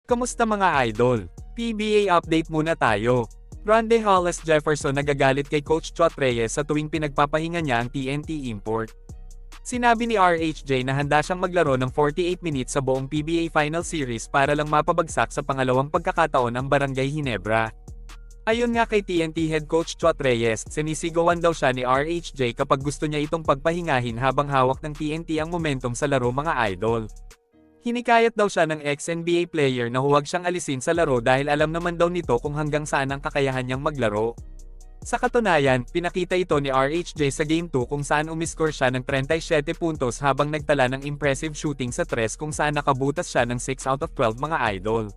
Kamusta mga idol? PBA update muna tayo. Rondae Hollis Jefferson nagagalit kay Coach Chot Reyes sa tuwing pinagpapahinga niya ang TNT import. Sinabi ni RHJ na handa siyang maglaro ng 48 minutes sa buong PBA Final Series para lang mapabagsak sa pangalawang pagkakataon ang Barangay Ginebra. Ayon nga kay TNT head coach Chot Reyes, sinisigawan daw siya ni RHJ kapag gusto niya itong pagpahingahin habang hawak ng TNT ang momentum sa laro mga idol. Hinikayat daw siya ng ex-NBA player na huwag siyang alisin sa laro dahil alam naman daw nito kung hanggang saan ang kakayahan niyang maglaro. Sa katunayan, pinakita ito ni RHJ sa Game 2 kung saan umiscore siya ng 37 puntos habang nagtala ng impressive shooting sa 3 kung saan nakabutas siya ng 6 out of 12 mga idol.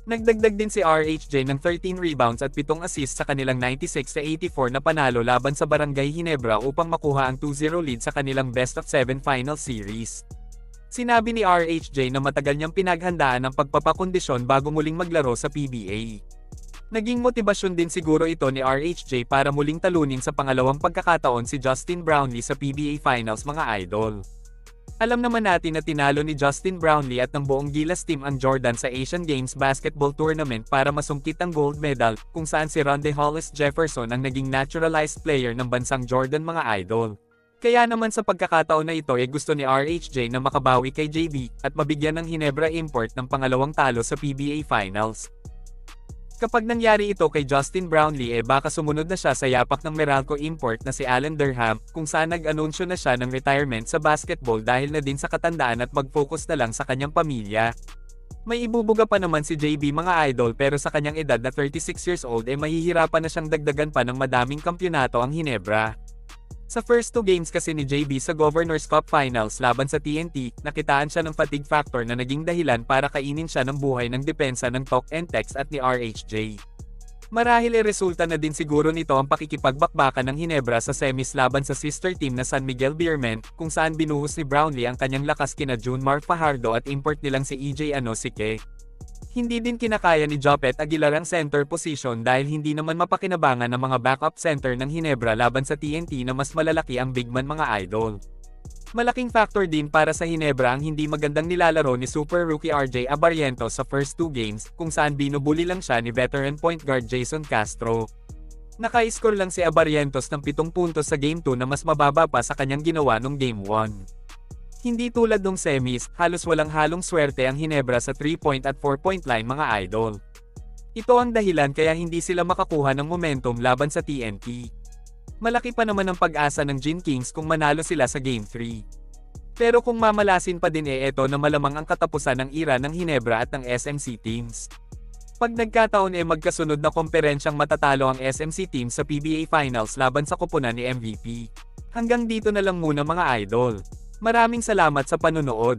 Nagdagdag din si RHJ ng 13 rebounds at 7 assists sa kanilang 96-84 na panalo laban sa Barangay Ginebra upang makuha ang 2-0 lead sa kanilang best of 7 final series. Sinabi ni RHJ na matagal niyang pinaghandaan ang pagpapakondisyon bago muling maglaro sa PBA. Naging motibasyon din siguro ito ni RHJ para muling talunin sa pangalawang pagkakataon si Justin Brownlee sa PBA Finals mga idol. Alam naman natin na tinalo ni Justin Brownlee at ng buong Gilas team ang Jordan sa Asian Games Basketball Tournament para masungkit ang gold medal, kung saan si Rondae Hollis Jefferson ang naging naturalized player ng bansang Jordan mga idol. Kaya naman sa pagkakataon na ito gusto ni RHJ na makabawi kay JB at mabigyan ng Ginebra import ng pangalawang talo sa PBA Finals. Kapag nangyari ito kay Justin Brownlee baka sumunod na siya sa yapak ng Meralco import na si Allen Durham, kung saan nag-anunsyo na siya ng retirement sa basketball dahil na din sa katandaan at mag-focus na lang sa kanyang pamilya. May ibubuga pa naman si JB mga idol pero sa kanyang edad na 36 years old mahihirapan na siyang dagdagan pa ng madaming kampyonato ang Ginebra. Sa first 2 games kasi ni JB sa Governors Cup Finals laban sa TNT, nakitaan siya ng fatigue factor na naging dahilan para kainin siya ng buhay ng depensa ng Talk and Text at ni RHJ. Marahil resulta na din siguro nito ang pakikipagbakbakan ng Ginebra sa semis laban sa sister team na San Miguel Beermen, kung saan binuhos ni Brownlee ang kanyang lakas kina Junmar Fajardo at import nilang si EJ Anosike. Hindi din kinakaya ni Jopet Aguilar ang center position dahil hindi naman mapakinabangan ng mga backup center ng Ginebra laban sa TNT na mas malalaki ang big man mga idol. Malaking factor din para sa Ginebra ang hindi magandang nilalaro ni super rookie RJ Abarrientos sa first 2 games, kung saan binubuli lang siya ni veteran point guard Jason Castro. Naka-score lang si Abarrientos ng 7 puntos sa Game 2 na mas mababa pa sa kanyang ginawa nung Game 1. Hindi tulad nung semis, halos walang halong swerte ang Ginebra sa 3-point at 4-point line mga idol. Ito ang dahilan kaya hindi sila makakuha ng momentum laban sa TNT. Malaki pa naman ang pag-asa ng Gin Kings kung manalo sila sa Game 3. Pero kung mamalasin pa din ito na malamang ang katapusan ng era ng Ginebra at ng SMC teams. Pag nagkataon magkasunod na komperensyang matatalo ang SMC team sa PBA Finals laban sa koponan ni MVP. Hanggang dito na lang muna mga idol. Maraming salamat sa panonood.